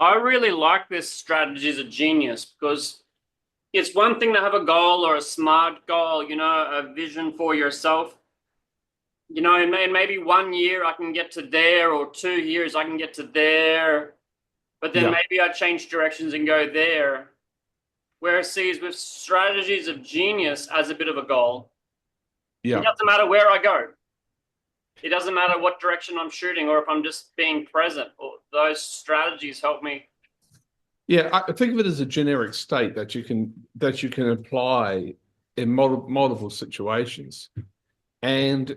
I really like this strategies of genius because it's one thing to have a goal or a smart goal, a vision for yourself. And maybe 1 year I can get to there, or 2 years I can get to there, but then Yeah, maybe I change directions and go there. Whereas, see, with strategies of genius as a bit of a goal, it yeah, doesn't matter where I go. It doesn't matter what direction I'm shooting or if I'm just being present. Or those strategies help me. yeah. I think of it as a generic state that you can apply in multiple situations, and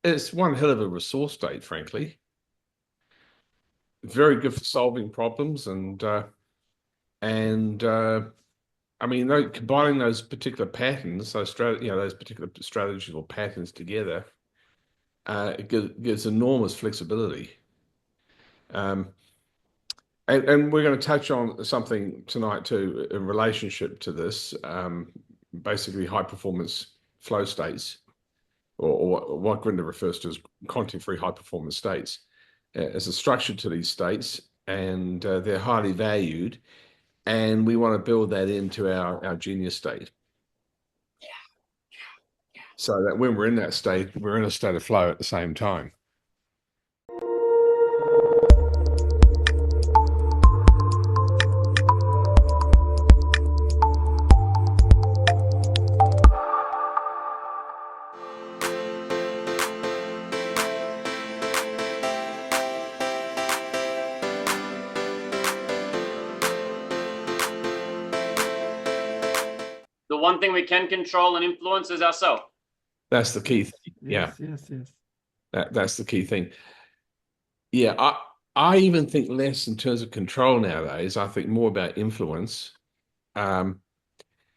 it's one hell of a resource state, frankly. Very good for solving problems, and I mean, combining those particular patterns, those particular strategies or patterns together, it gives enormous flexibility. Um, and we're going to touch on something tonight too in relationship to this, basically high performance flow states, or what Grinder refers to as content-free high performance states. As a structure to these states, and they're highly valued, and we want to build that into our genius state. So that when we're in that state, we're in a state of flow at the same time. The one thing we can control and influence is ourselves. That's the key thing. Yeah, Yes. that's the key thing. Yeah, I even think less in terms of control nowadays. I think more about influence. Um,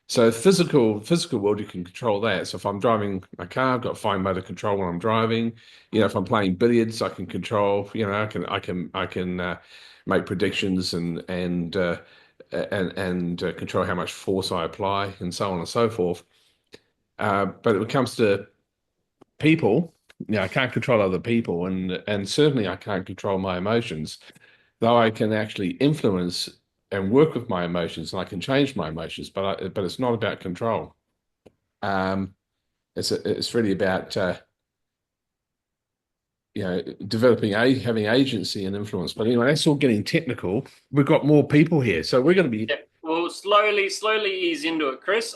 so physical world, you can control that. So if I'm driving a car, I've got fine motor control when I'm driving. If I'm playing billiards, I can control. I can make predictions and control how much force I apply and so on and so forth. But when it comes to people, I can't control other people, and certainly I can't control my emotions, though I can actually influence and work with my emotions, and I can change my emotions, but it's not about control. Um, it's really about developing having agency and influence. But anyway, that's all getting technical. We've got more people here, so we're going to be. Yeah, we'll slowly ease into it, Chris.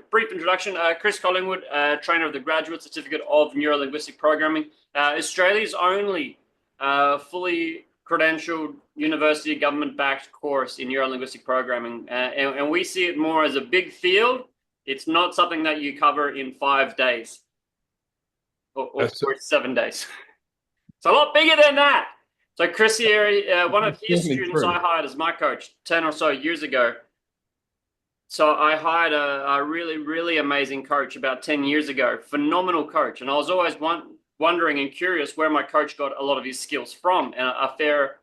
Brief introduction. Chris Collingwood, trainer of the Graduate Certificate of Neuro-Linguistic Programming, Australia's only fully credentialed university government-backed course in Neuro-Linguistic Programming. And we see it more as a big field. It's not something that you cover in 5 days or 7 days. It's a lot bigger than that. So Chris here, one of his students I hired as my coach 10 or so years ago. So I hired a really, really amazing coach about 10 years ago, phenomenal coach. And I was always wondering and curious where my coach got a lot of his skills from. And a fair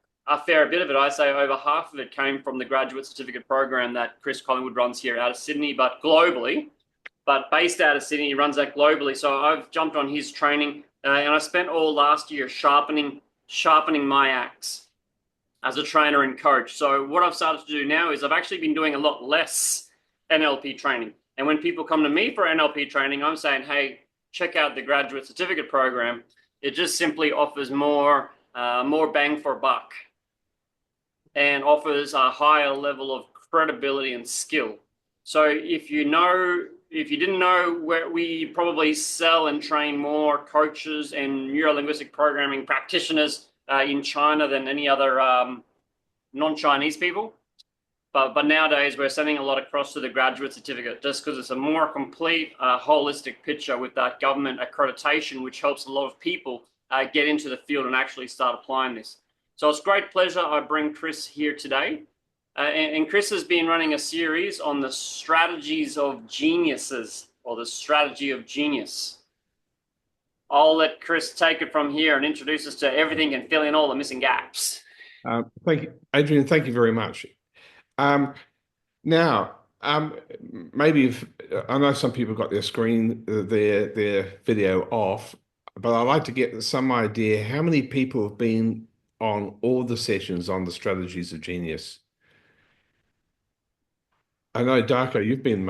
bit of it, I say over half of it, came from the graduate certificate program that Chris Collingwood runs here out of Sydney, but globally. But based out of Sydney, he runs that globally. So I've jumped on his training, and I spent all last year sharpening my axe as a trainer and coach. So what I've started to do now is I've actually been doing a lot less NLP training. And when people come to me for NLP training, I'm saying, hey, check out the graduate certificate program. It just simply offers more bang for buck and offers a higher level of credibility and skill. So if you didn't know, where we probably sell and train more coaches and neuro-linguistic programming practitioners in China than any other non-Chinese people. But nowadays we're sending a lot across to the graduate certificate just because it's a more complete, holistic picture with that government accreditation, which helps a lot of people get into the field and actually start applying this. So it's a great pleasure I bring Chris here today. And Chris has been running a series on the strategies of geniuses, or the strategy of genius. I'll let Chris take it from here and introduce us to everything and fill in all the missing gaps. Thank you, Adrian. Thank you very much. Now, maybe I know some people got their screen, their video off, but I'd like to get some idea how many people have been on all the sessions on the strategies of genius. I know, Darko, you've been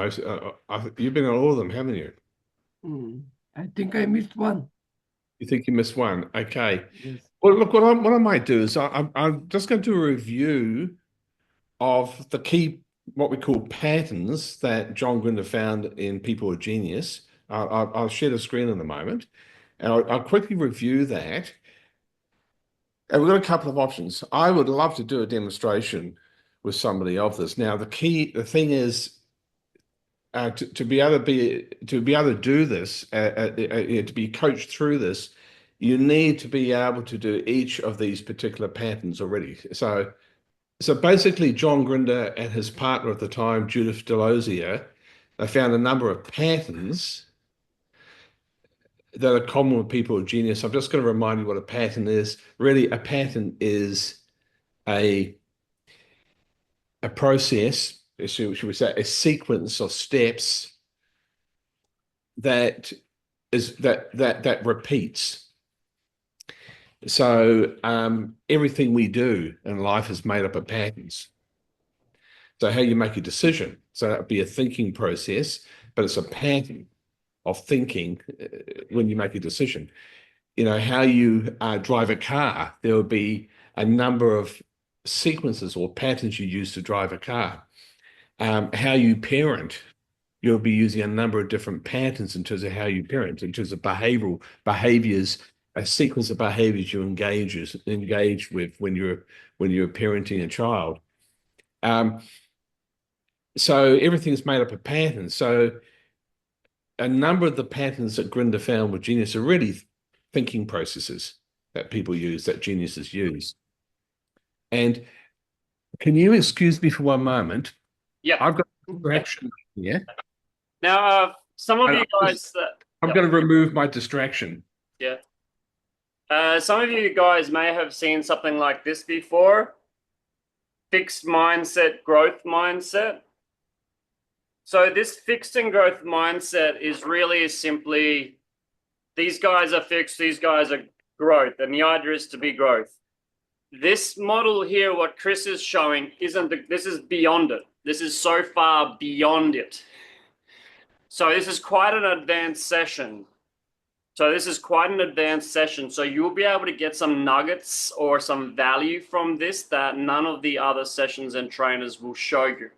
you've been on all of them, haven't you? I think I missed one. You think you missed one? Okay. Yes. Well, look, what I might do is I'm just going to do a review of the key, what we call patterns that John Grinder found in people of genius. I'll share the screen in a moment, and I'll quickly review that. And we've got a couple of options. I would love to do a demonstration with somebody of this. Now, the thing is, to be able to do this, to be coached through this, you need to be able to do each of these particular patterns already. So basically, John Grinder and his partner at the time, Judith Delosier, they found a number of patterns that are common with people of genius. I'm just going to remind you what a pattern is. Really, a pattern is a process, should we say, a sequence of steps that repeats. So everything we do in life is made up of patterns. So how you make a decision, so that would be a thinking process, but it's a pattern of thinking when you make a decision. You know, how you drive a car, there will be a number of sequences or patterns you use to drive a car. How you parent, you'll be using a number of different patterns in terms of how you parent, in terms of behaviors, a sequence of behaviors you engage with when you're parenting a child. So everything's made up of patterns. So a number of the patterns that Grinder found with genius are really thinking processes that people use, that geniuses use. And can you excuse me for one moment? Yeah. I've got a distraction here. Now, some of you guys... I'm going to remove my distraction. Yeah. Some of you guys may have seen something like this before. Fixed mindset, growth mindset. So this fixed and growth mindset is really simply, these guys are fixed, these guys are growth, and the idea is to be growth. This model here, what Chris is showing, this is beyond it. This is so far beyond it. So this is quite an advanced session. So you'll be able to get some nuggets or some value from this that none of the other sessions and trainers will show you,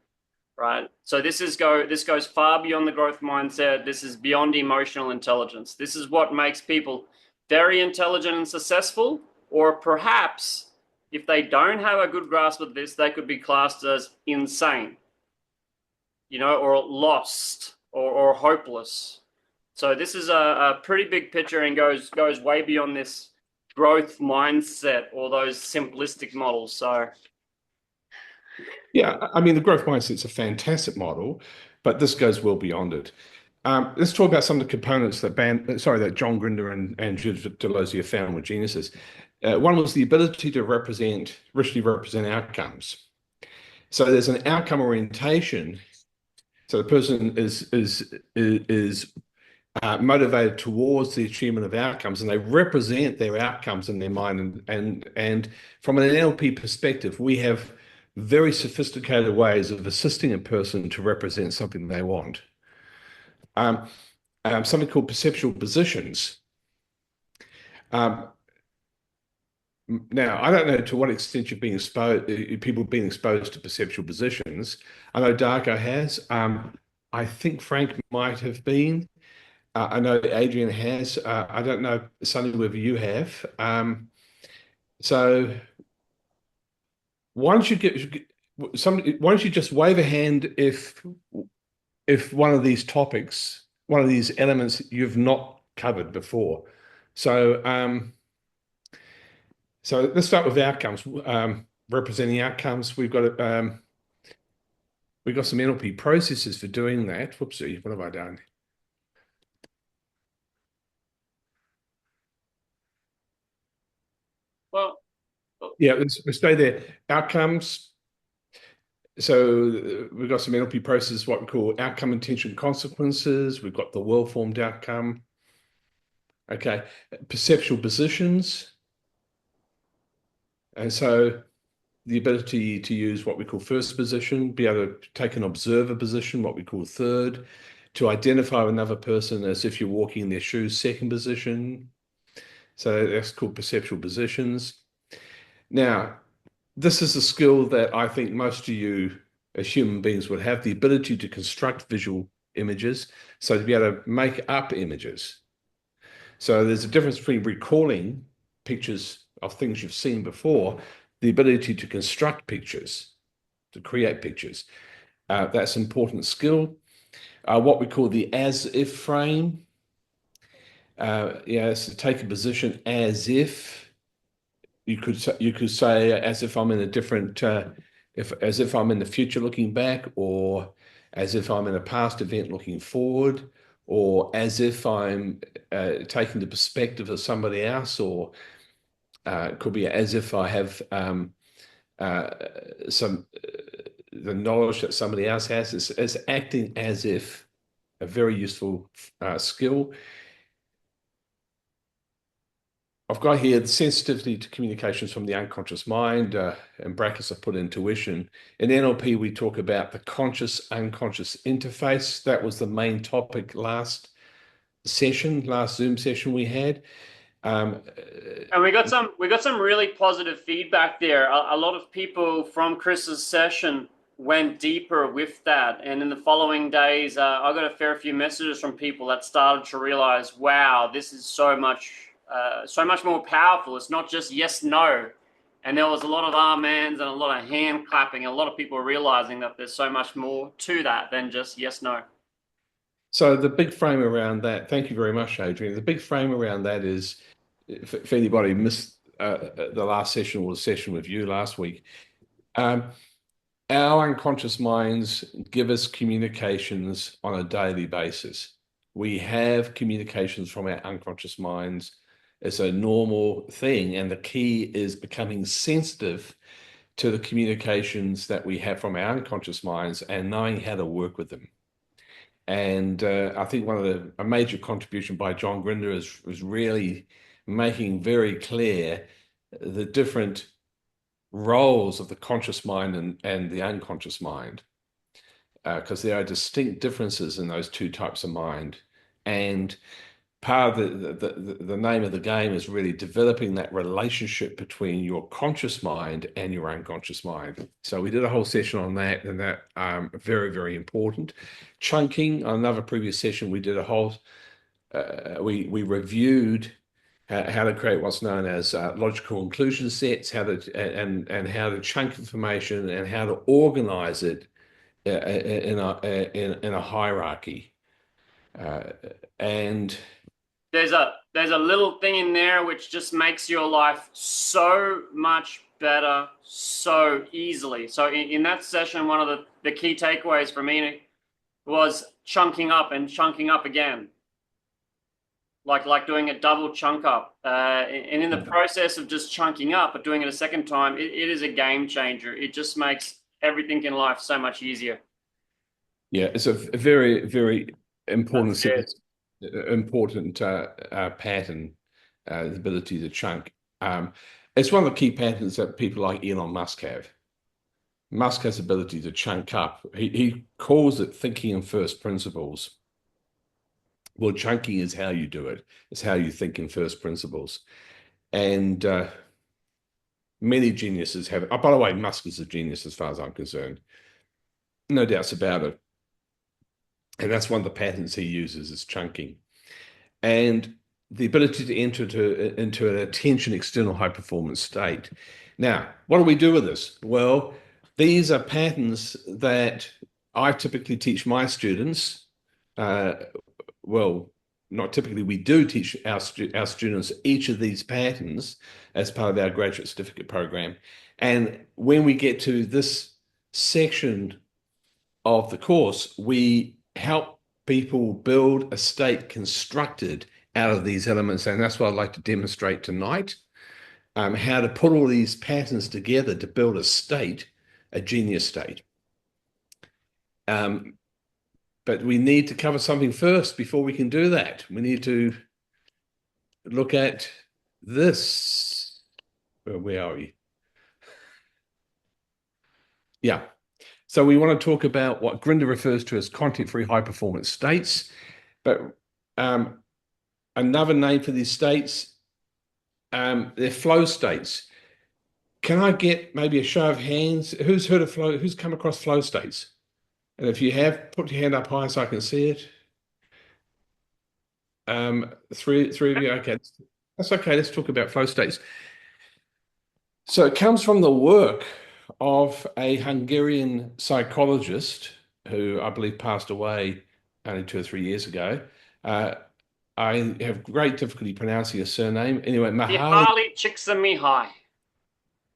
right? So this goes far beyond the growth mindset. This is beyond emotional intelligence. This is what makes people very intelligent and successful, or perhaps if they don't have a good grasp of this, they could be classed as insane, you know, or lost or hopeless. So this is a pretty big picture and goes way beyond this growth mindset or those simplistic models. So yeah, I mean, the growth mindset's a fantastic model, but this goes well beyond it. Let's talk about some of the components that John Grinder and Judith Delosier found with geniuses. One was the ability to richly represent outcomes. So there's an outcome orientation. So the person is motivated towards the achievement of outcomes, and they represent their outcomes in their mind. And from an NLP perspective, we have very sophisticated ways of assisting a person to represent something they want. Something called perceptual positions. Now, I don't know to what extent you've been exposed, people have been exposed to perceptual positions. I know Darko has. I think Frank might have been. I know Adrian has. I don't know, Sonny, whether you have. So why don't you just wave a hand if one of these topics, one of these elements you've not covered before. So let's start with outcomes. Representing outcomes, we've got some NLP processes for doing that. Whoopsie, what have I done? well, yeah, let's stay there. Outcomes. So we've got some NLP processes, what we call outcome, intention, consequences. We've got the well-formed outcome. Okay, perceptual positions. And so the ability to use what we call first position, be able to take an observer position, what we call third, to identify another person as if you're walking in their shoes, second position. So that's called perceptual positions. Now, this is a skill that I think most of you as human beings would have, the ability to construct visual images, so to be able to make up images. So there's a difference between recalling pictures of things you've seen before, the ability to construct pictures, to create pictures. That's an important skill. What we call the as-if frame. It's to take a position as if you could say as if I'm in a different as if I'm in the future looking back, or as if I'm in a past event looking forward, or as if I'm taking the perspective of somebody else, or it could be as if I have the knowledge that somebody else has. It's acting as if, a very useful skill. I've got here the sensitivity to communications from the unconscious mind, in brackets I put intuition. In NLP, we talk about the conscious-unconscious interface. That was the main topic last Zoom session we had. And we got some really positive feedback there. A lot of people from Chris's session went deeper with that, and in the following days, I got a fair few messages from people that started to realize, wow, this is so much more powerful. It's not just yes, no. And there was a lot of amens and a lot of hand clapping. A lot of people realizing that there's so much more to that than just yes, no. So the big frame around that, thank you very much, Adrian. The big frame around that is, if anybody missed the last session or the session with you last week, our unconscious minds give us communications on a daily basis. We have communications from our unconscious minds. It's a normal thing, and the key is becoming sensitive to the communications that we have from our unconscious minds and knowing how to work with them. And I think a major contribution by John Grinder was really making very clear the different roles of the conscious mind and the unconscious mind, because there are distinct differences in those two types of mind. And part of the name of the game is really developing that relationship between your conscious mind and your unconscious mind. So we did a whole session on that, and that very, very important. Chunking, another previous session, we did a whole, we reviewed how to create what's known as logical inclusion sets, how to chunk information and how to organize it in a hierarchy. And there's a little thing in there which just makes your life so much better so easily. So in that session, one of the key takeaways for me was chunking up and chunking up again. Like doing a double chunk up. And in the process of just chunking up, but doing it a second time, it is a game changer. It just makes everything in life so much easier. Yeah, it's a very, very important pattern, the ability to chunk. It's one of the key patterns that people like Elon Musk have. Musk has the ability to chunk up. He calls it thinking in first principles. Well, chunking is how you do it. It's how you think in first principles. And many geniuses have it. Oh, by the way, Musk is a genius as far as I'm concerned. No doubts about it. And that's one of the patterns he uses, is chunking. And the ability to enter into an attention external high performance state. Now, what do we do with this? Well, these are patterns that I typically teach my students. Well, not typically, we do teach our students each of these patterns as part of our graduate certificate program. And when we get to this section of the course, we help people build a state constructed out of these elements. And that's what I'd like to demonstrate tonight, how to put all these patterns together to build a state, a genius state. But we need to cover something first before we can do that. We need to look at this. Where are we? Yeah. So we want to talk about what Grinder refers to as content-free high-performance states, but another name for these states, they're flow states. Can I get maybe a show of hands? Who's heard of flow? Who's come across flow states? And if you have, put your hand up high so I can see it. Three of you. Okay, that's okay. Let's talk about flow states. So it comes from the work of a Hungarian psychologist who I believe passed away only 2 or 3 years ago. I have great difficulty pronouncing his surname. Anyway, Mihaly Csikszentmihalyi.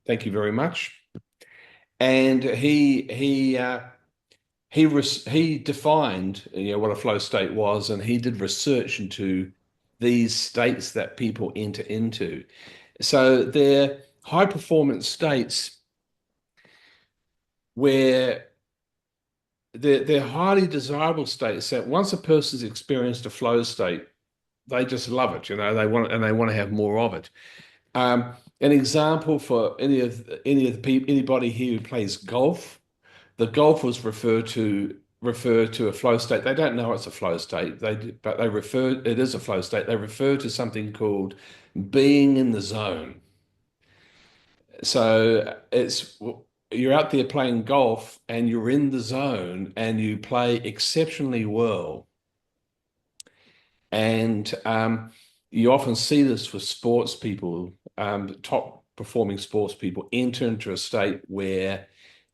Thank you very much. And he defined, what a flow state was, and he did research into these states that people enter into. So they're high performance states where they're highly desirable states that once a person's experienced a flow state, they just love it. They want to have more of it. An example for anybody here who plays golf, the golfers refer to a flow state. They don't know it's a flow state, but it is a flow state. They refer to something called being in the zone. So you're out there playing golf and you're in the zone and you play exceptionally well. And you often see this with sports people, top performing sports people enter into a state where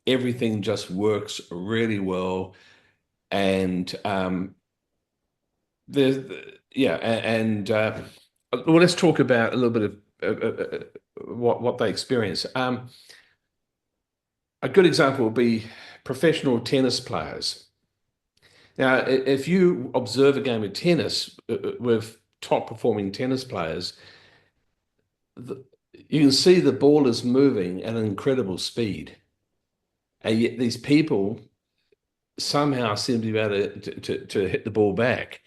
everything just works really well. And let's talk about a little bit of what they experience. A good example would be professional tennis players. Now, if you observe a game of tennis with top performing tennis players, you can see the ball is moving at an incredible speed. And yet these people somehow seem to be able to hit the ball back.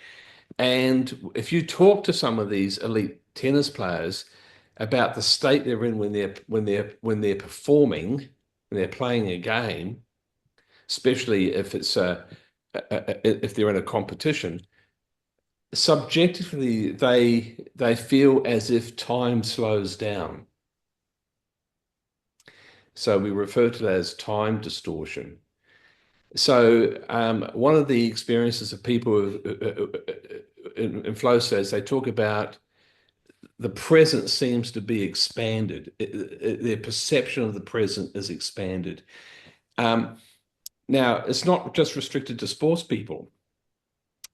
And if you talk to some of these elite tennis players about the state they're in when they're performing, when they're playing a game, especially if if they're in a competition, subjectively they feel as if time slows down. So we refer to that as time distortion. So one of the experiences of people in flow states, they talk about the present seems to be expanded. Their perception of the present is expanded. Now, it's not just restricted to sports people.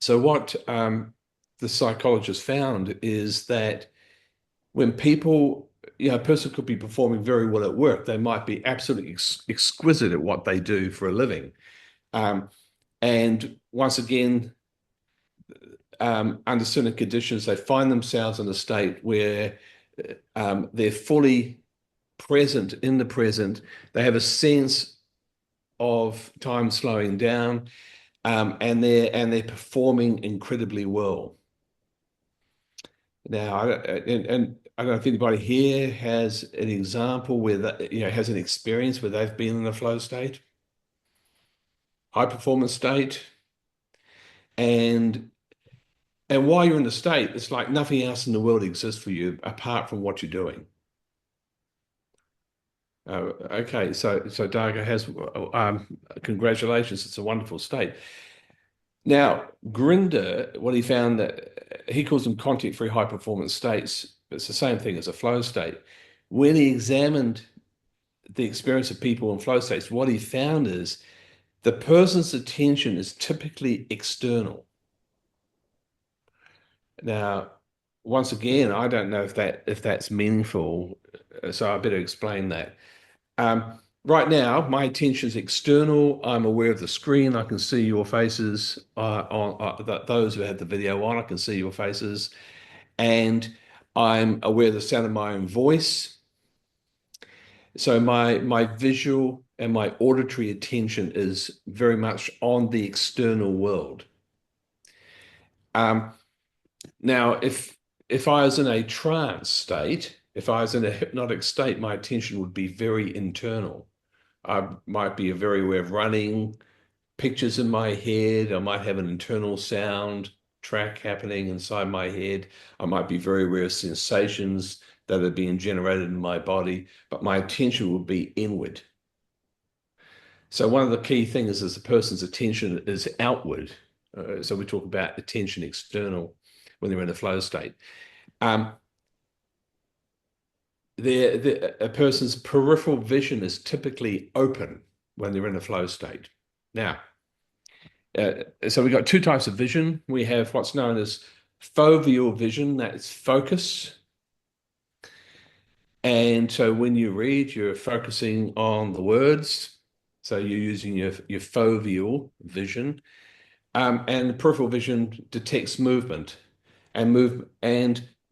So what the psychologist found is that when people, a person could be performing very well at work, they might be absolutely exquisite at what they do for a living. And once again, under certain conditions, they find themselves in a state where they're fully present in the present. They have a sense of time slowing down, and they're performing incredibly well. Now, I don't know if anybody here has an example where has an experience where they've been in a flow state, high performance state, and while you're in the state, it's like nothing else in the world exists for you apart from what you're doing. Okay, so Darga has congratulations. It's a wonderful state. Now, Grinder, what he found that he calls them content-free high-performance states. It's the same thing as a flow state. When he examined the experience of people in flow states, what he found is the person's attention is typically external. Now, once again, I don't know if that's meaningful, so I better explain that. Right now, my attention is external. I'm aware of the screen. I can see your faces. Those who have the video on, I can see your faces. And I'm aware of the sound of my own voice. So my visual and my auditory attention is very much on the external world. Now, if I was in a trance state, if I was in a hypnotic state, my attention would be very internal. I might be very aware of running, pictures in my head. I might have an internal sound track happening inside my head. I might be very aware of sensations that are being generated in my body, but my attention will be inward. So one of the key things is the person's attention is outward. So we talk about attention external when they're in a flow state. A person's peripheral vision is typically open when they're in a flow state. Now, so we've got two types of vision. We have what's known as foveal vision, that's focus. And so when you read, you're focusing on the words. So you're using your foveal vision. And peripheral vision detects movement and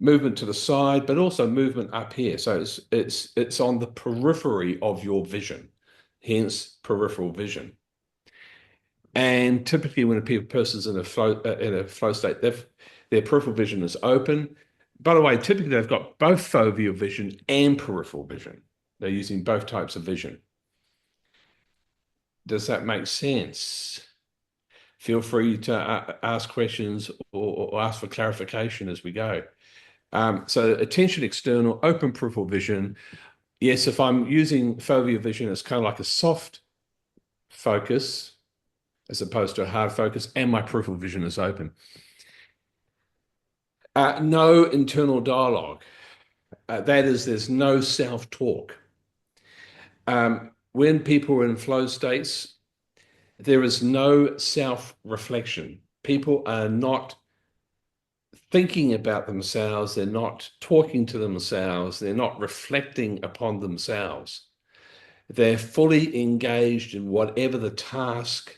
movement to the side, but also movement up here. So it's on the periphery of your vision, hence peripheral vision. And typically, when a person's in a flow state, their peripheral vision is open. By the way, typically they've got both foveal vision and peripheral vision. They're using both types of vision. Does that make sense? Feel free to ask questions or ask for clarification as we go. So attention external, open peripheral vision. Yes, if I'm using foveal vision, it's kind of like a soft focus as opposed to a hard focus, and my peripheral vision is open. No internal dialogue. That is, there's no self-talk. When people are in flow states, there is no self-reflection. People are not thinking about themselves. They're not talking to themselves. They're not reflecting upon themselves. They're fully engaged in whatever the task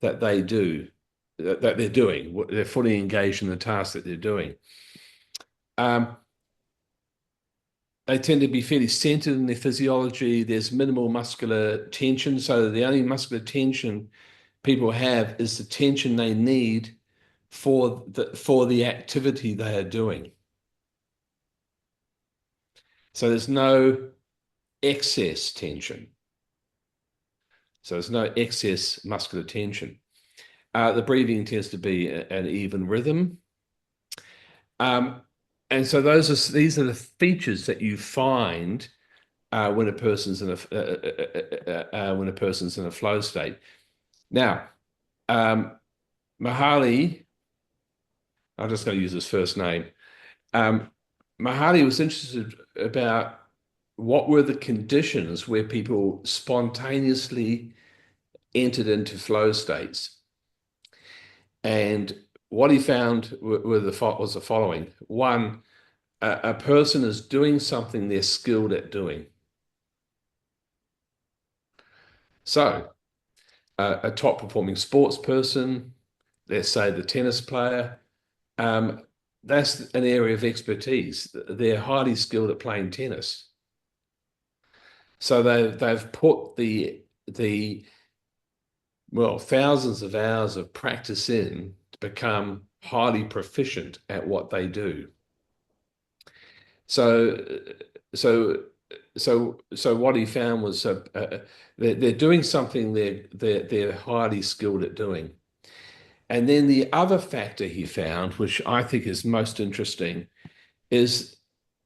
that they do, that they're doing. They're fully engaged in the task that they're doing. They tend to be fairly centered in their physiology. There's minimal muscular tension. So the only muscular tension people have is the tension they need for the activity they are doing. So there's no excess tension. So there's no excess muscular tension. The breathing tends to be an even rhythm. And so these are the features that you find when a person's in a flow state. Now, Mahali, I'm just going to use his first name. Mahali was interested about what were the conditions where people spontaneously entered into flow states. And what he found was the following. One, a person is doing something they're skilled at doing. So a top performing sports person, let's say the tennis player, that's an area of expertise. They're highly skilled at playing tennis. So they've put thousands of hours of practice in to become highly proficient at what they do. So what he found was they're doing something they're highly skilled at doing. And then the other factor he found, which I think is most interesting, is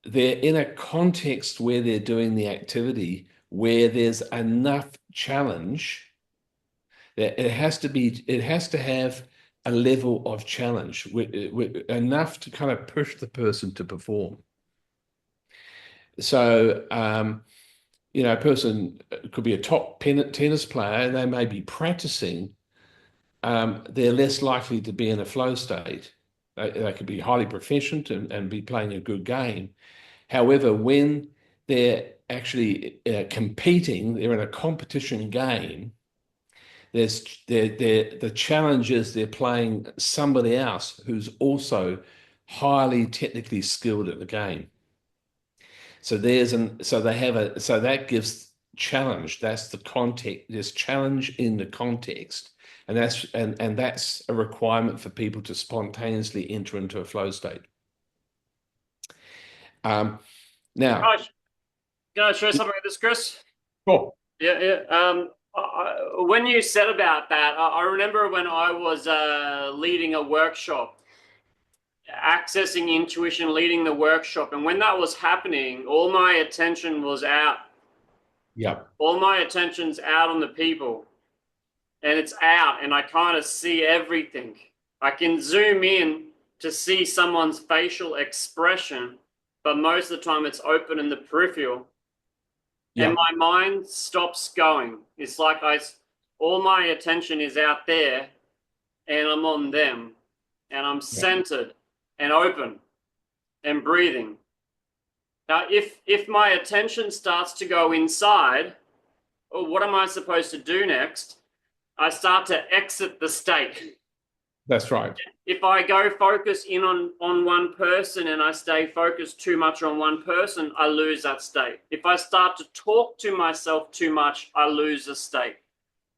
they're in a context where they're doing the activity where there's enough challenge. It has to have a level of challenge, enough to kind of push the person to perform. So, a person could be a top tennis player, they may be practicing, they're less likely to be in a flow state. They could be highly proficient and be playing a good game. However, when they're actually competing, they're in a competition game, the challenge is they're playing somebody else who's also highly technically skilled at the game. So that gives challenge. That's the context. There's challenge in the context, and that's a requirement for people to spontaneously enter into a flow state. Now, Can I share something with this, Chris? Cool. Yeah. When you said about that, I remember when I was leading a workshop, accessing intuition, leading the workshop, and when that was happening, all my attention was out. Yeah. All my attention's out on the people, and it's out, and I kind of see everything. I can zoom in to see someone's facial expression, but most of the time it's open in the peripheral. And Yeah. my mind stops going. It's like all my attention is out there, and I'm on them, and I'm Yeah. centered and open and breathing. Now, if my attention starts to go inside, what am I supposed to do next? I start to exit the state. That's right. If I go focus in on one person and I stay focused too much on one person, I lose that state. If I start to talk to myself too much, I lose the state.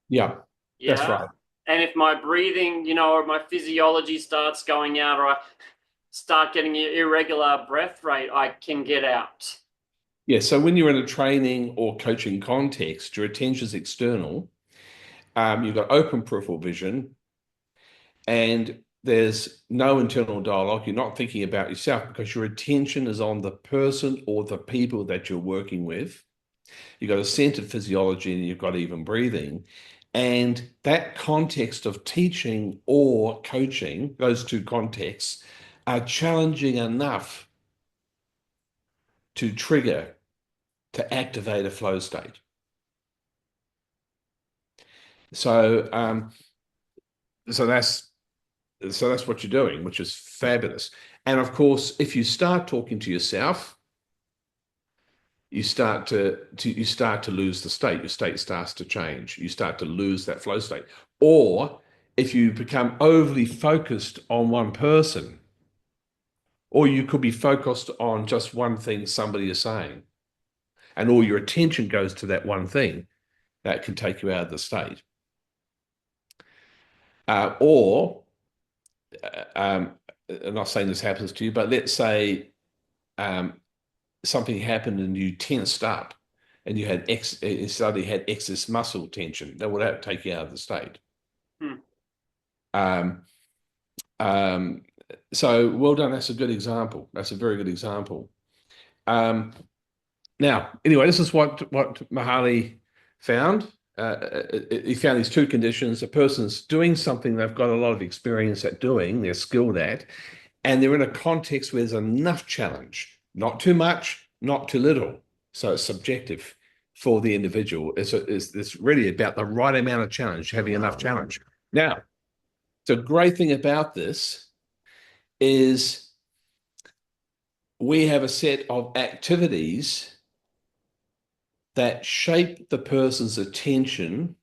Yeah. That's Yeah. right. And if my breathing, or my physiology starts going out, or I start getting an irregular breath rate, I can get out. Yeah. So when you're in a training or coaching context, your attention's external. You've got open peripheral vision, and there's no internal dialogue. You're not thinking about yourself because your attention is on the person or the people that you're working with. You've got a centered physiology and you've got even breathing. And that context of teaching or coaching, those two contexts, are challenging enough to trigger, to activate a flow state. So, so that's what you're doing, which is fabulous. And of course, if you start talking to yourself, you start to lose the state. Your state starts to change. You start to lose that flow state. Or if you become overly focused on one person, or you could be focused on just one thing somebody is saying, and all your attention goes to that one thing, that can take you out of the state. Or I'm not saying this happens to you, but let's say something happened and you tensed up and you suddenly had excess muscle tension. That would take you out of the state. Um, so well done. That's a good example. That's a very good example. Now, anyway, this is what Mahali found. He found these two conditions. A person's doing something they've got a lot of experience at doing, they're skilled at, and they're in a context where there's enough challenge, not too much, not too little. So it's subjective for the individual. It's really about the right amount of challenge, having enough challenge. Now, the great thing about this is we have a set of activities that shape the person's attention,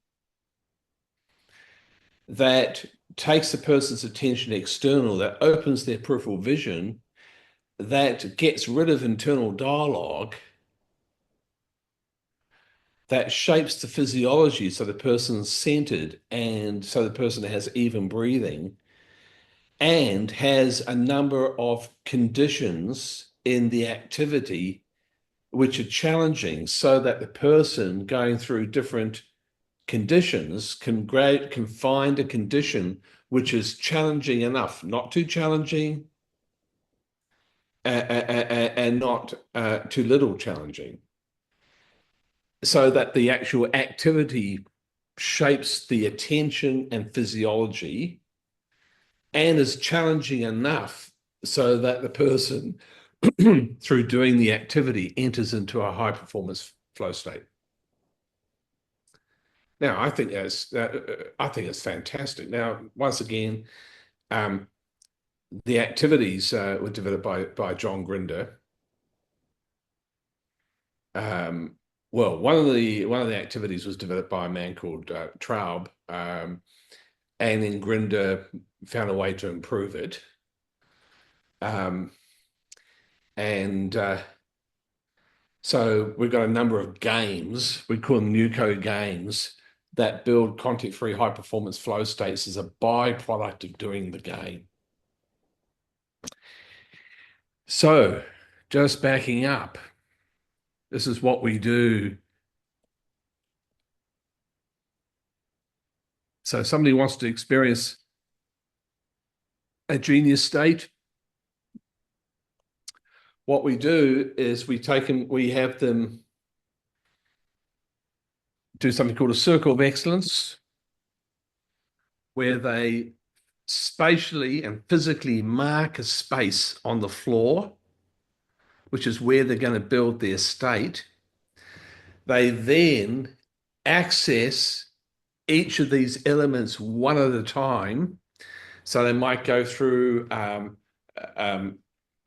that takes the person's attention external, that opens their peripheral vision, that gets rid of internal dialogue, that shapes the physiology so the person's centered and so the person has even breathing, and has a number of conditions in the activity which are challenging so that the person going through different conditions can find a condition which is challenging enough, not too challenging, and not too little challenging, so that the actual activity shapes the attention and physiology and is challenging enough so that the person, through doing the activity, enters into a high performance flow state. Now, I think it's fantastic. Now, once again, the activities were developed by John Grinder. Well, one of the activities was developed by a man called Traub, and then Grinder found a way to improve it. So we've got a number of games, we call them Nuco games, that build context-free high-performance flow states as a byproduct of doing the game. So just backing up, this is what we do So somebody wants to experience a genius state. What we do is we have them do something called a circle of excellence, where they spatially and physically mark a space on the floor, which is where they're going to build their state. They then access each of these elements one at a time. So they might go through the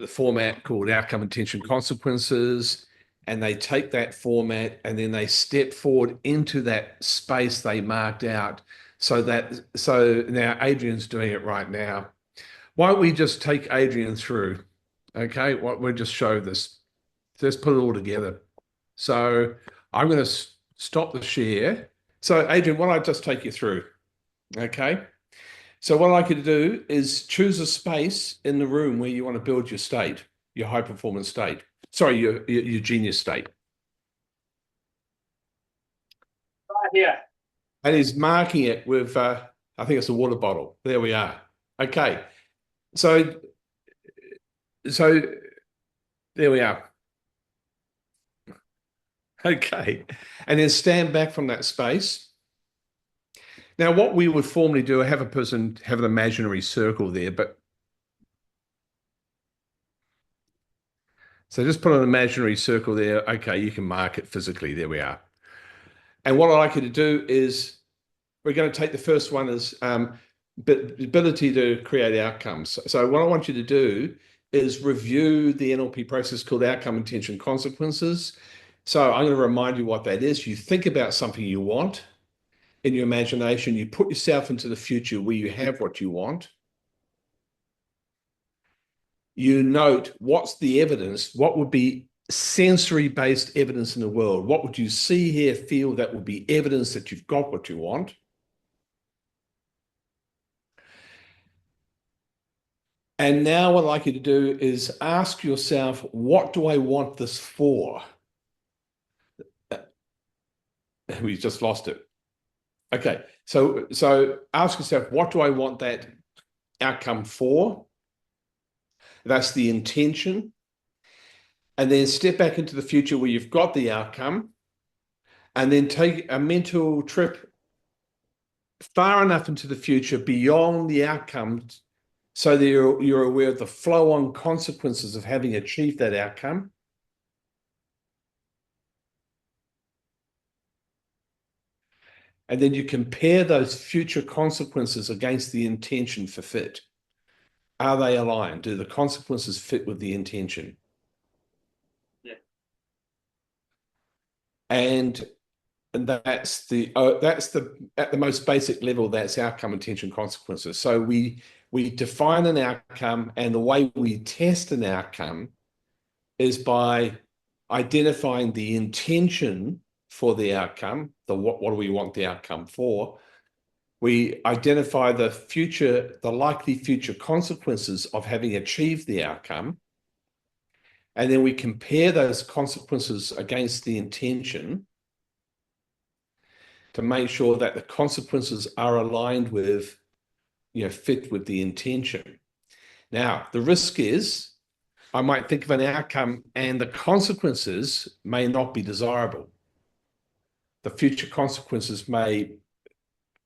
format called outcome, intention, consequences, and they take that format and then they step forward into that space they marked out. So now Adrian's doing it right now. Why don't we just take Adrian through? Okay, we'll just show this. Let's put it all together. So I'm going to stop the share. So Adrian, why don't I just take you through? Okay. So what I'd like you to do is choose a space in the room where you want to build your state, your high performance state. Sorry, your genius state. Right here. And he's marking it with, I think it's a water bottle. There we are. Okay. So there we are. Okay. And then stand back from that space. Now, what we would formally do, have a person have an imaginary circle there, but so just put an imaginary circle there. Okay, you can mark it physically. There we are. And what I'd like you to do is we're going to take the first one as ability to create outcomes. So what I want you to do is review the NLP process called outcome, intention, consequences. So I'm going to remind you what that is. You think about something you want in your imagination. You put yourself into the future where you have what you want. You note what's the evidence, what would be sensory-based evidence in the world. What would you see, hear, feel that would be evidence that you've got what you want? And now what I'd like you to do is ask yourself, what do I want this for? We just lost it. Okay, so ask yourself, what do I want that outcome for? That's the intention. And then step back into the future where you've got the outcome, and then take a mental trip far enough into the future beyond the outcome so that you're aware of the flow-on consequences of having achieved that outcome. And then you compare those future consequences against the intention for fit. Are they aligned? Do the consequences fit with the intention? Yeah. And that's at the most basic level, that's outcome, intention, consequences. So we define an outcome, and the way we test an outcome is by identifying the intention for the outcome, what do we want the outcome for? We identify the likely future consequences of having achieved the outcome. And then we compare those consequences against the intention to make sure that the consequences are aligned with, fit with the intention. Now, the risk is I might think of an outcome and the consequences may not be desirable. The future consequences may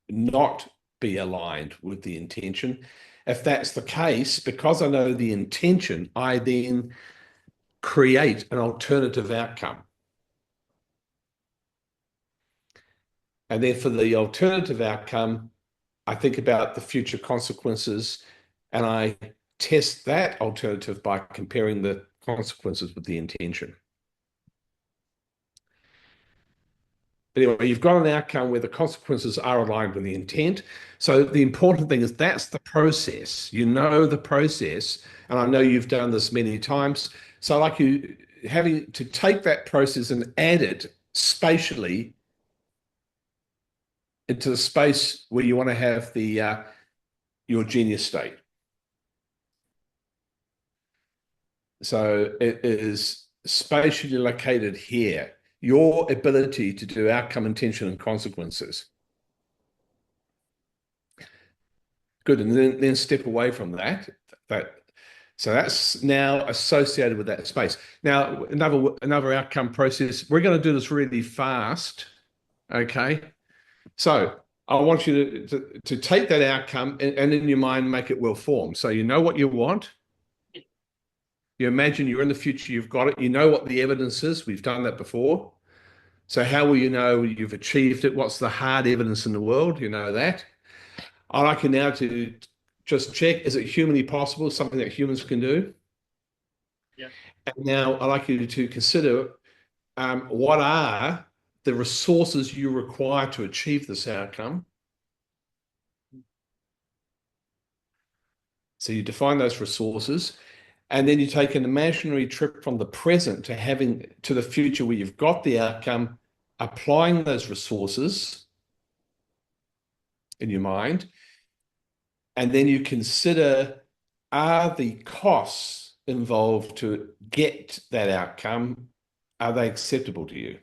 not be aligned with the intention. If that's the case, because I know the intention, I then create an alternative outcome. And then for the alternative outcome, I think about the future consequences and I test that alternative by comparing the consequences with the intention. But anyway, you've got an outcome where the consequences are aligned with the intent. So the important thing is that's the process. You know the process, and I know you've done this many times. So like you having to take that process and add it spatially into the space where you want to have the your genius state. So it is spatially located here. Your ability to do outcome, intention, and consequences. Good. And then step away from that. So that's now associated with that space. Now, another outcome process. We're going to do this really fast. Okay. So I want you to take that outcome and in your mind make it well formed. So you know what you want. You imagine you're in the future, you've got it. You know what the evidence is. We've done that before. So how will you know you've achieved it? What's the hard evidence in the world? You know that. I like you now to just check, is it humanly possible, something that humans can do? Yeah. And now I'd like you to consider what are the resources you require to achieve this outcome. So you define those resources, and then you take an imaginary trip from the present to the future where you've got the outcome, applying those resources in your mind. And then you consider, are the costs involved to get that outcome, are they acceptable to you?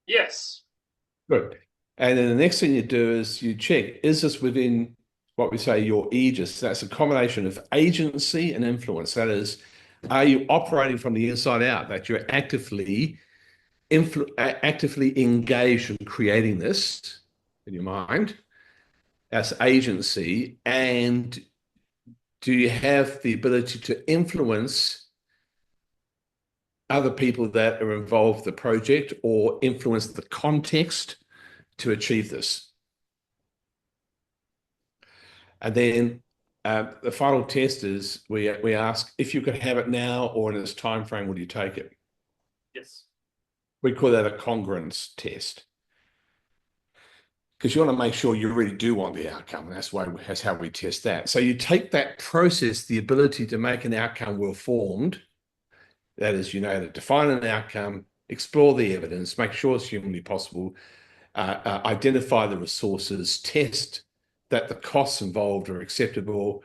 Yes. Good. And then the next thing you do is you check, is this within what we say your aegis? That's a combination of agency and influence. That is, are you operating from the inside out, that you're actively engaged in creating this in your mind as agency? And do you have the ability to influence other people that are involved in the project or influence the context to achieve this? And then the final test is we ask, if you could have it now or in this time frame, would you take it? Yes. We call that a congruence test, because you want to make sure you really do want the outcome. And that's how we test that. So you take that process, the ability to make an outcome well formed, that is, you know how to define an outcome, explore the evidence, make sure it's humanly possible, identify the resources, test that the costs involved are acceptable,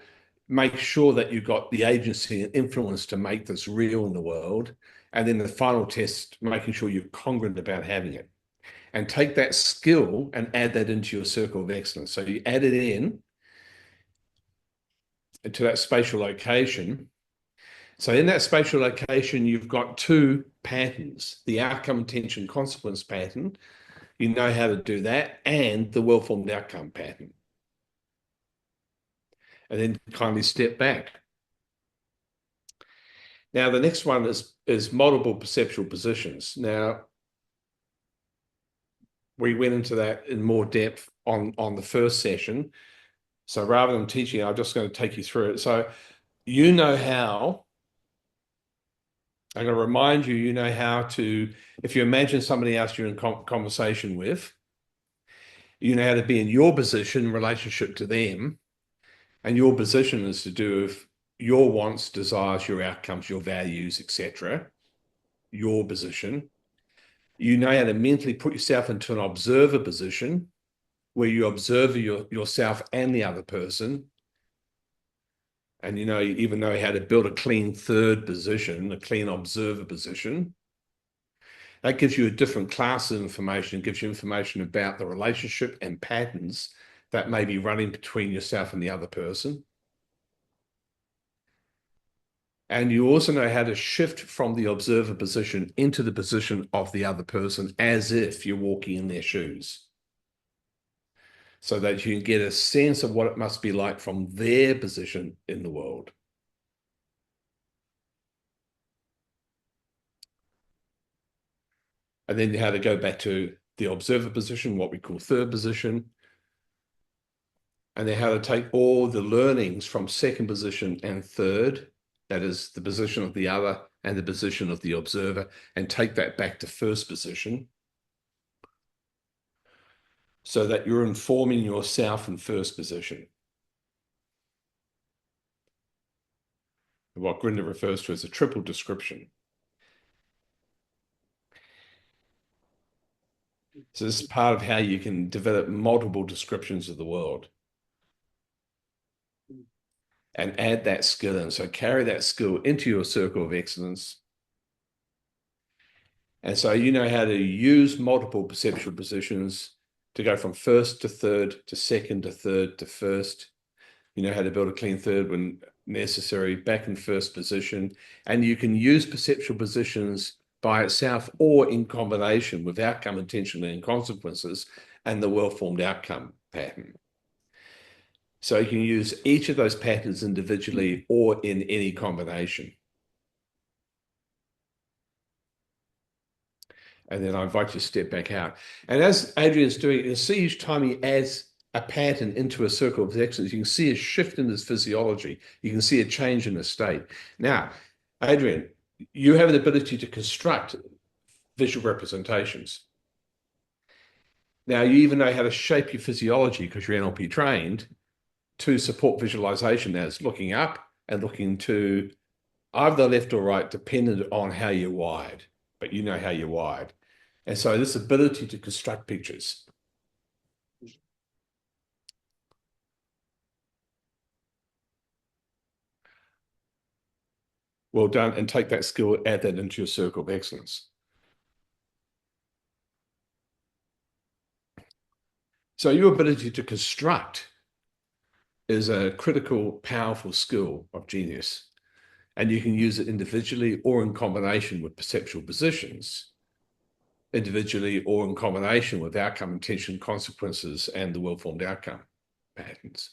make sure that you've got the agency and influence to make this real in the world, and then the final test, making sure you're congruent about having it. And take that skill and add that into your circle of excellence. So you add it in to that spatial location. So in that spatial location, you've got two patterns, the outcome, intention, consequence pattern. You know how to do that, and the well-formed outcome pattern. And then kindly step back. Now, the next one is multiple perceptual positions. Now, we went into that in more depth on the first session. So rather than teaching, I'm just going to take you through it. So you know how, I'm going to remind you, you know how to, if you imagine somebody else you're in conversation with, you know how to be in your position in relationship to them. And your position is to do with your wants, desires, your outcomes, your values, etc. Your position. You know how to mentally put yourself into an observer position where you observe yourself and the other person. And you even know how to build a clean third position, a clean observer position. That gives you a different class of information. It gives you information about the relationship and patterns that may be running between yourself and the other person. And you also know how to shift from the observer position into the position of the other person as if you're walking in their shoes, so that you can get a sense of what it must be like from their position in the world. And then how to go back to the observer position, what we call third position, and then how to take all the learnings from second position and third, that is the position of the other and the position of the observer, and take that back to first position, so that you're informing yourself in first position. What Grinder refers to as a triple description. So this is part of how you can develop multiple descriptions of the world and add that skill in. So carry that skill into your circle of excellence. And so you know how to use multiple perceptual positions to go from first to third to second to third to first. You know how to build a clean third when necessary, back in first position. And you can use perceptual positions by itself or in combination with outcome, intention, and consequences and the well-formed outcome pattern. So you can use each of those patterns individually or in any combination. And then I invite you to step back out. And as Adrian's doing, you can see each time he adds a pattern into a circle of excellence, you can see a shift in his physiology. You can see a change in his state. Now, Adrian, you have the ability to construct visual representations. Now, you even know how to shape your physiology because you're NLP trained to support visualization as looking up and looking to either left or right, dependent on how you're wired, but you know how you're wired. And so this ability to construct pictures. Well done, and take that skill, add that into your circle of excellence. So your ability to construct is a critical, powerful skill of genius. And you can use it individually or in combination with perceptual positions, individually or in combination with outcome, intention, consequences, and the well-formed outcome patterns.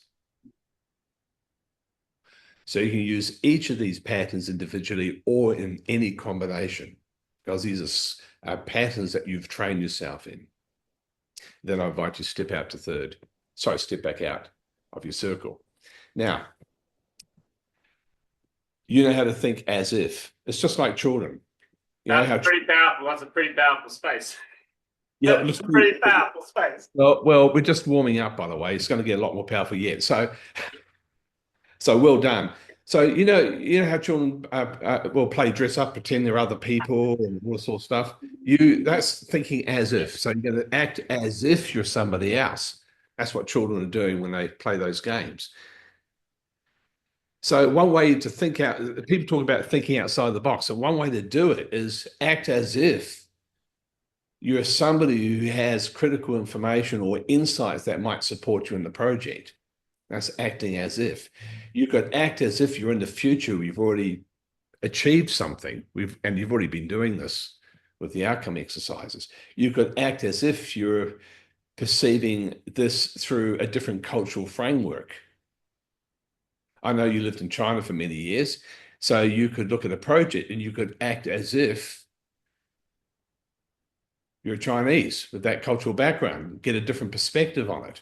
So you can use each of these patterns individually or in any combination, because these are patterns that you've trained yourself in. Then I invite you to step out to third. Sorry, step back out of your circle. Now, you know how to think as if. It's just like children. You know That's pretty powerful. That's a pretty powerful space. Yeah, That's a pretty powerful space. Well, we're just warming up, by the way. It's going to get a lot more powerful yet. So well done. So you know how children will play dress up, pretend they're other people, and all this sort of stuff. That's thinking as if. So you're going to act as if you're somebody else. That's what children are doing when they play those games. So one way to think out, people talk about thinking outside the box, and one way to do it is act as if you're somebody who has critical information or insights that might support you in the project. That's acting as if. You could act as if you're in the future, you've already achieved something, and you've already been doing this with the outcome exercises. You could act as if you're perceiving this through a different cultural framework. I know you lived in China for many years, so you could look at a project and you could act as if you're Chinese with that cultural background, get a different perspective on it.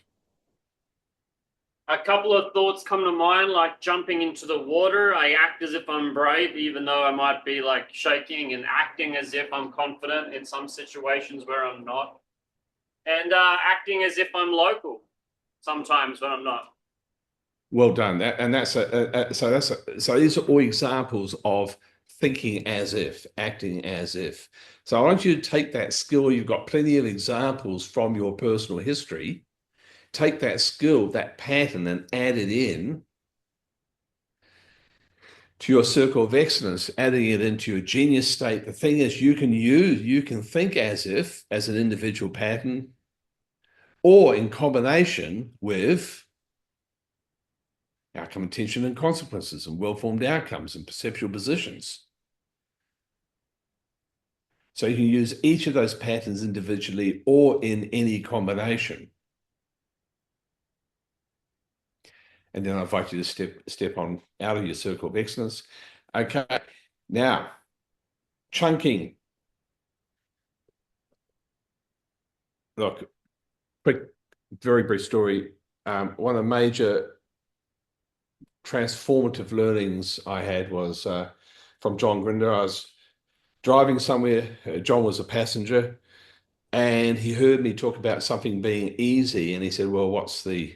A couple of thoughts come to mind, like jumping into the water. I act as if I'm brave, even though I might be like shaking, and acting as if I'm confident in some situations where I'm not. And acting as if I'm local sometimes when I'm not. Well done. So these are all examples of thinking as if, acting as if. So I want you to take that skill. You've got plenty of examples from your personal history. Take that skill, that pattern, and add it in to your circle of excellence, adding it into your genius state. The thing is, you can think as if, as an individual pattern, or in combination with outcome, intention, and consequences, and well-formed outcomes and perceptual positions. So you can use each of those patterns individually or in any combination. And then I invite you to step on out of your circle of excellence. Okay, now, chunking. Look, quick, very brief story. One of the major transformative learnings I had was from John Grinder. I was driving somewhere. John was a passenger, and he heard me talk about something being easy, and he said, well, what's the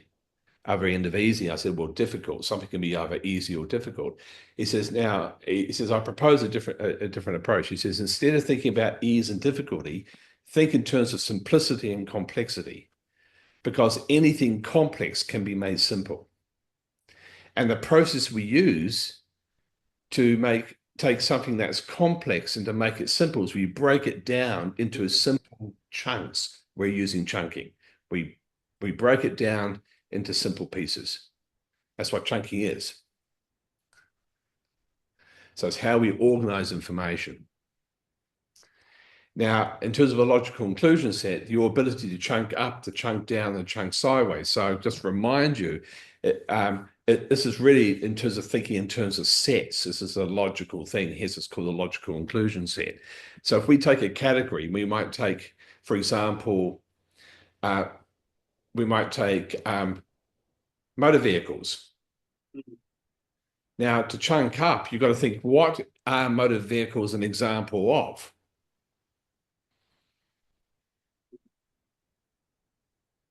other end of easy? I said, well, difficult. Something can be either easy or difficult. He says, I propose a different approach. He says, instead of thinking about ease and difficulty, think in terms of simplicity and complexity, because anything complex can be made simple. And the process we use to take something that's complex and to make it simple is we break it down into simple chunks. We're using chunking. We break it down into simple pieces. That's what chunking is. So it's how we organize information. Now, in terms of a logical inclusion set, your ability to chunk up, to chunk down, and chunk sideways. So just remind you, this is really in terms of thinking in terms of sets. This is a logical thing. Hence, it's called a logical inclusion set. So if we take a category, we might take, for example, we might take motor vehicles. Now, to chunk up, you've got to think, what are motor vehicles an example of?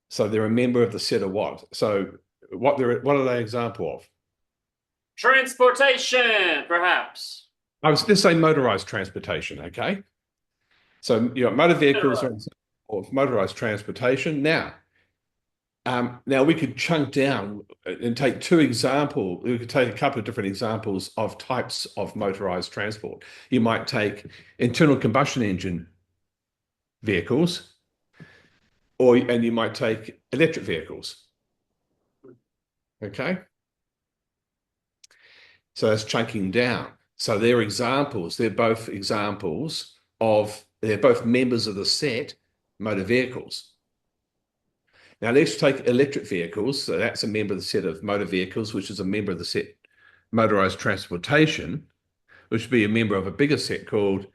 So they're a member of the set of what? So what are they an example of? Transportation, perhaps. I was just saying motorized transportation, okay? So motor vehicles are an example of motorized transportation. Now we could chunk down and take two examples. We could take a couple of different examples of types of motorized transport. You might take internal combustion engine vehicles, and you might take electric vehicles. Okay. So that's chunking down. So they're examples. They're both examples of, they're both members of the set motor vehicles. Now let's take electric vehicles. So that's a member of the set of motor vehicles, which is a member of the set motorized transportation, which would be a member of a bigger set called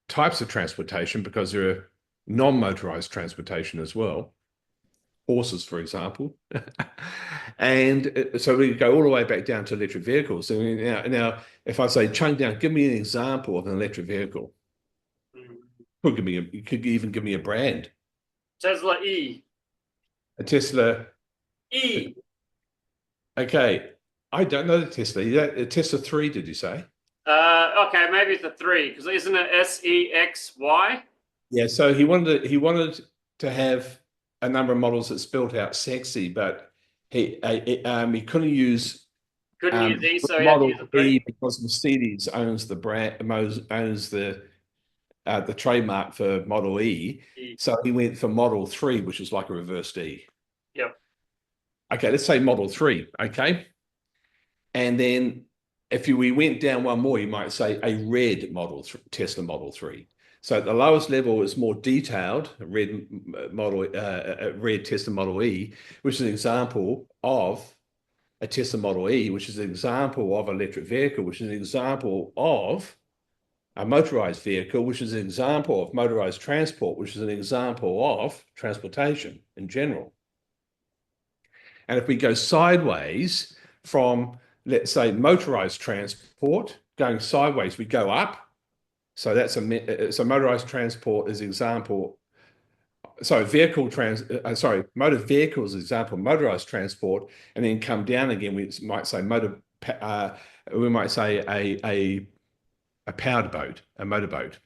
types of transportation, because there are non-motorized transportation as well. Horses, for example. And so we go all the way back down to electric vehicles. So now, if I say chunk down, give me an example of an electric vehicle. You could even give me a brand. Tesla E. A Tesla E. Okay, I don't know the Tesla. A Tesla 3, did you say? Okay, maybe it's a 3, because isn't it SEXY? Yeah, so he wanted to have a number of models that spelled out sexy, but he couldn't use E, so he had to Model use a 3. E because Mercedes owns the brand, owns the trademark for Model E. So he went for Model 3, which is like a reversed E. Yep. Okay, let's say Model 3. Okay, and then if we went down one more, you might say a red Tesla Model 3. So at the lowest level is more detailed, red Tesla Model E, which is an example of a Tesla Model E, which is an example of an electric vehicle, which is an example of a motorized vehicle, which is an example of motorized transport, which is an example of transportation in general. And if we go sideways from, let's say, motorized transport, going sideways, we go up. So that's so motorized transport is example. So motor vehicles is example motorized transport, and then come down again. We might say we might say a powered boat, a motorboat,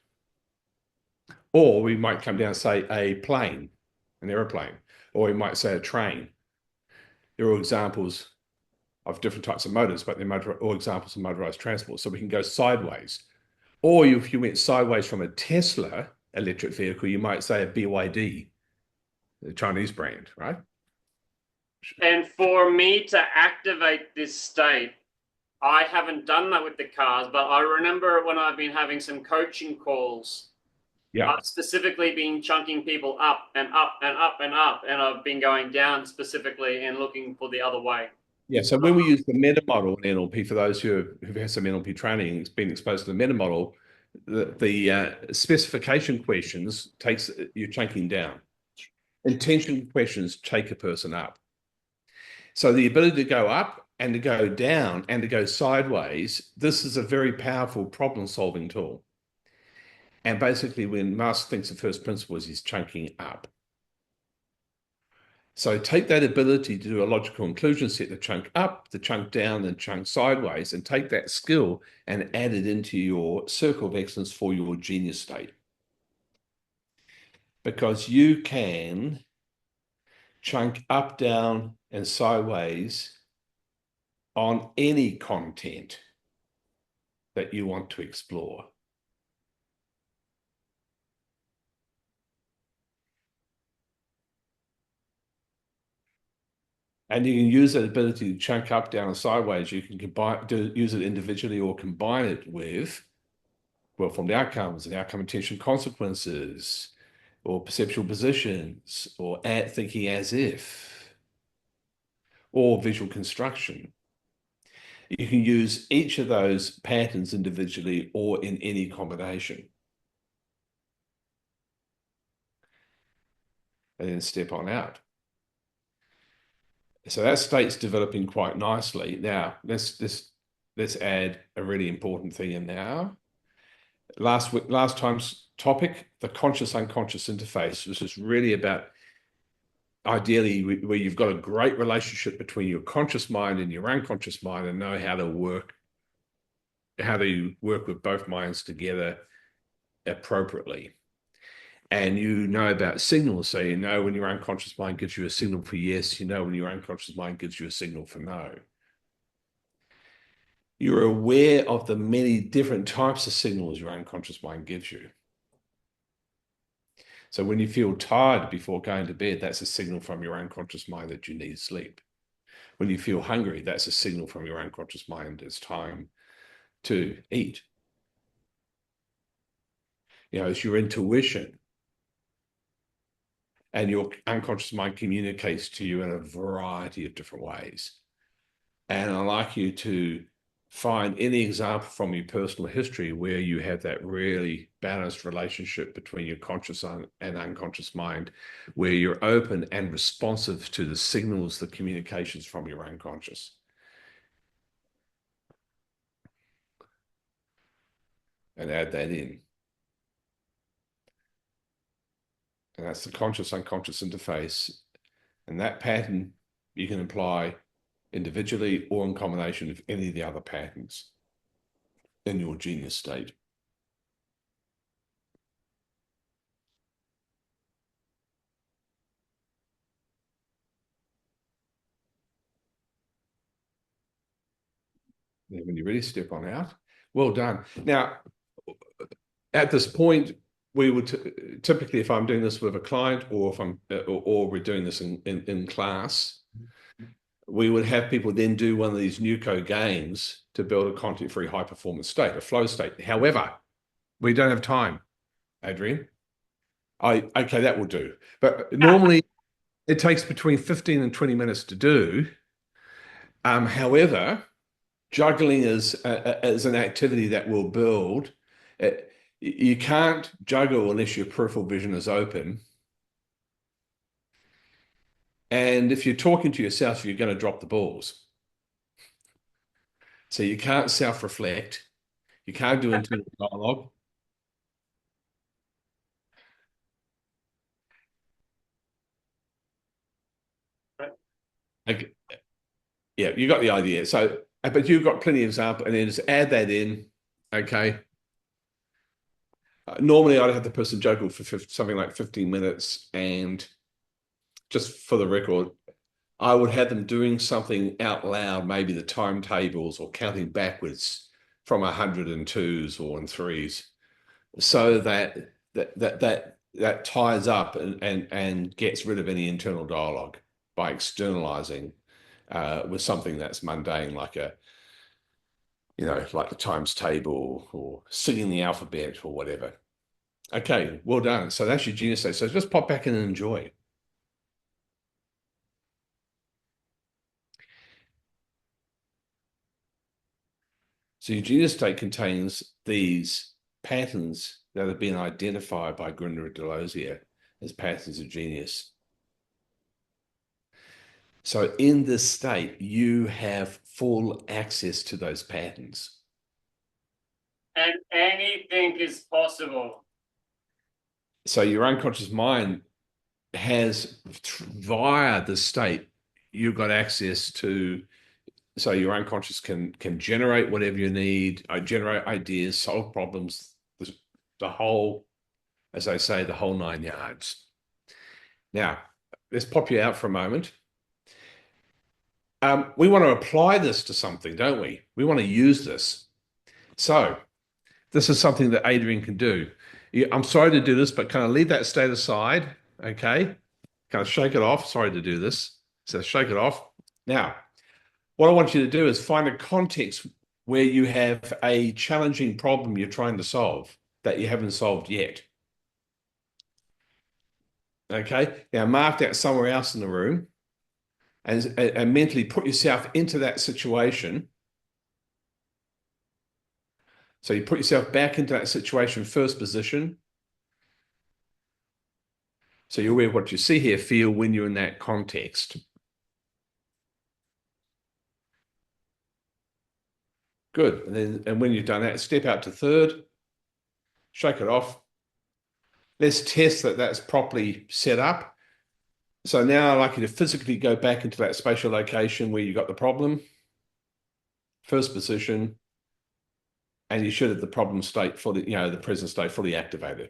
or we might come down and say a plane, an aeroplane, or we might say a train. They're all examples of different types of motors, but they're all examples of motorized transport. So we can go sideways. Or if you went sideways from a Tesla electric vehicle, you might say a BYD, the Chinese brand, right? And for me to activate this state, I haven't done that with the cars, but I remember when I've been having some coaching calls, I've specifically been chunking people up and up and up and up, and I've been going down specifically and looking for the other way. Yeah, so when we use the meta model in NLP, for those who've had some NLP training, it's been exposed to the meta model, the specification questions takes you chunking down. Intention questions take a person up. So the ability to go up and to go down and to go sideways, this is a very powerful problem-solving tool. And basically, when Mask thinks of first principles, he's chunking up. So take that ability to do a logical inclusion set, the chunk up, the chunk down, and chunk sideways, and take that skill and add it into your circle of excellence for your genius state. Because you can chunk up, down, and sideways on any content. that you want to explore. And you can use that ability to chunk up, down, and sideways. You can use it individually or combine it with well-formed outcomes and outcome intention consequences, or perceptual positions, or thinking as if, or visual construction. You can use each of those patterns individually or in any combination. And then step on out. So that state's developing quite nicely. Now, let's add a really important thing in now. Last time's topic, the conscious-unconscious interface. This is really about ideally where you've got a great relationship between your conscious mind and your unconscious mind, and know how to work with both minds together appropriately. And you know about signals, so you know when your unconscious mind gives you a signal for yes, you know when your unconscious mind gives you a signal for no. You're aware of the many different types of signals your unconscious mind gives you. So when you feel tired before going to bed, that's a signal from your unconscious mind that you need sleep. When you feel hungry, that's a signal from your unconscious mind it's time to eat. It's your intuition. And your unconscious mind communicates to you in a variety of different ways. And I'd like you to find any example from your personal history where you have that really balanced relationship between your conscious and unconscious mind, where you're open and responsive to the signals, the communications from your unconscious. And add that in. And that's the conscious-unconscious interface. And that pattern you can apply individually or in combination with any of the other patterns in your genius state. And when you're ready, step on out. Well done. Now, at this point, we would typically, if I'm doing this with a client, or if we're doing this in class, we would have people then do one of these Nuco games to build a content-free high-performance state, a flow state. However, we don't have time, Adrian. Okay, that will do. But normally it takes between 15 and 20 minutes to do. However, juggling is an activity that will build. You can't juggle unless your peripheral vision is open. And if you're talking to yourself, you're going to drop the balls. So you can't self-reflect. You can't do internal dialogue. Okay. Yeah, you got the idea. So, but you've got plenty of example, and then just add that in. Okay. Normally, I'd have the person juggle for something like 15 minutes, and just for the record, I would have them doing something out loud, maybe the timetables or counting backwards from 102s or in threes, so that ties up and gets rid of any internal dialogue by externalizing with something that's mundane, like like the times table or singing the alphabet or whatever. Okay, well done. So that's your genius state. So just pop back in and enjoy. So your genius state contains these patterns that have been identified by Grinder and Delosier as patterns of genius. So in this state, you have full access to those patterns. And anything is possible. So your unconscious mind has, via the state, you've got access to. So your unconscious can generate whatever you need, generate ideas, solve problems, the whole, as I say, the whole 9 yards. Now, let's pop you out for a moment. We want to apply this to something, don't we? We want to use this. So this is something that Adrian can do. I'm sorry to do this, but kind of leave that state aside, okay? Kind of shake it off. Sorry to do this. So shake it off. Now, what I want you to do is find a context where you have a challenging problem you're trying to solve that you haven't solved yet. Okay, now mark that somewhere else in the room and mentally put yourself into that situation. So you put yourself back into that situation, first position. So you're aware of what you see here, feel when you're in that context. Good. And when you've done that, step out to third, shake it off. Let's test that that's properly set up. So now I'd like you to physically go back into that spatial location where you got the problem. First position. And you should have the problem state fully, the present state fully activated.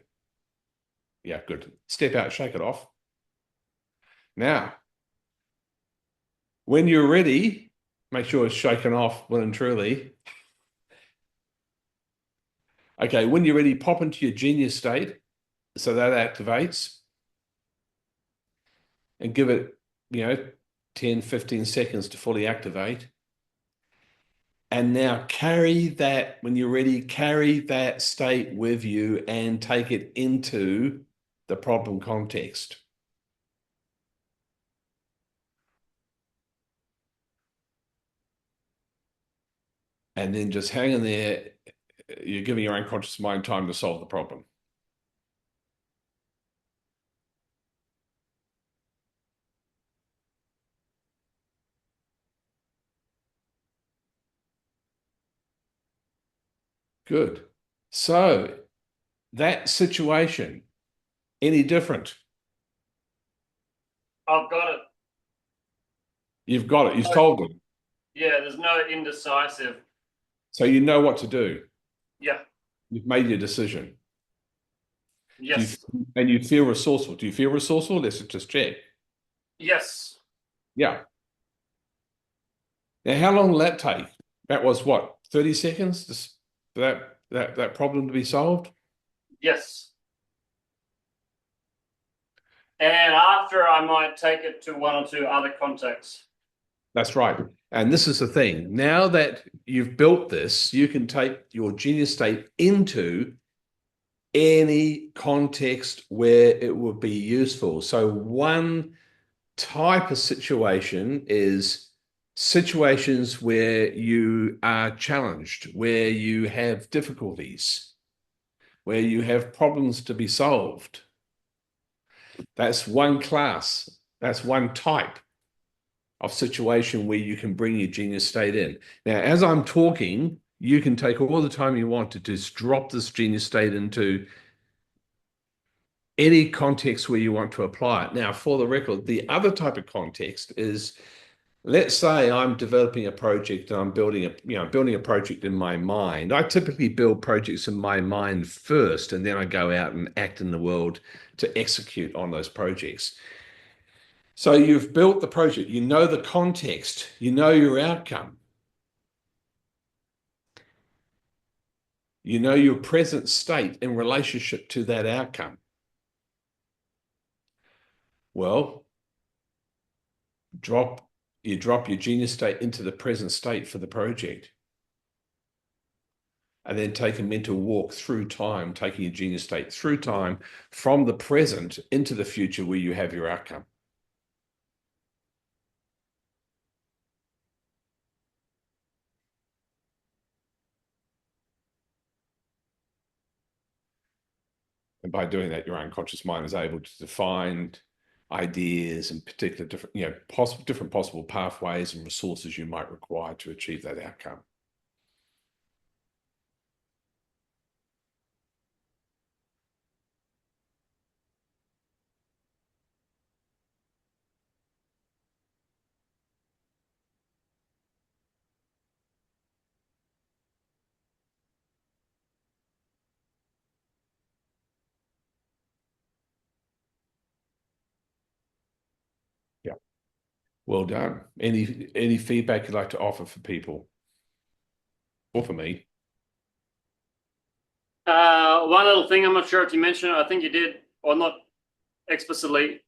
Yeah, good. Step out, shake it off. Now, when you're ready, make sure it's shaken off well and truly. Okay, when you're ready, pop into your genius state. So that activates. And give it, 10, 15 seconds to fully activate. And now carry that, when you're ready, carry that state with you and take it into the problem context. And then just hang in there. You're giving your unconscious mind time to solve the problem. Good. So that situation, any different? I've got it. You've got it. You've solved it. Yeah, there's no indecisive. So you know what to do. Yeah. You've made your decision. Yes. And you feel resourceful. Do you feel resourceful? Let's just check. Yes. Yeah. Now, how long will that take? That was what, 30 seconds for that problem to be solved? Yes. And after, I might take it to one or two other contexts. That's right. And this is the thing. Now that you've built this, you can take your genius state into any context where it would be useful. So one type of situation is situations where you are challenged, where you have difficulties, where you have problems to be solved. That's one class. That's one type of situation where you can bring your genius state in. Now, as I'm talking, you can take all the time you want to just drop this genius state into any context where you want to apply it. Now, for the record, the other type of context is, let's say I'm developing a project and I'm building a project in my mind. I typically build projects in my mind first, and then I go out and act in the world to execute on those projects. So you've built the project, you know the context, you know your outcome. You know your present state in relationship to that outcome. Well, you drop your genius state into the present state for the project. And then take a mental walk through time, taking your genius state through time from the present into the future where you have your outcome. And by doing that, your unconscious mind is able to define ideas and particular different possible pathways and resources you might require to achieve that outcome. Yeah. Well done. Any feedback you'd like to offer for people or for me? One little thing, I'm not sure if you mentioned it, I think you did, or not explicitly,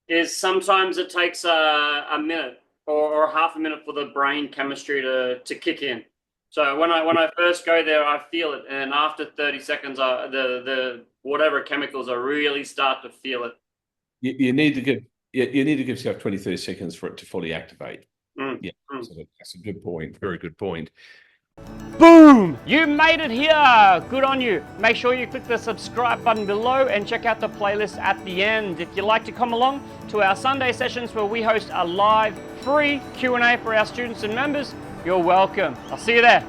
is sometimes it takes a minute or half a minute for the brain chemistry to kick in. So when I first go there, I feel it, and after 30 seconds, the whatever chemicals, I really start to feel it. You need to give yourself 20, 30 seconds for it to fully activate. Yeah, so that's a good point. Very good point. Boom! You made it here! Good on you. Make sure you click the subscribe button below and check out the playlist at the end. If you'd like to come along to our Sunday sessions where we host a live, free Q&A for our students and members, you're welcome. I'll see you there.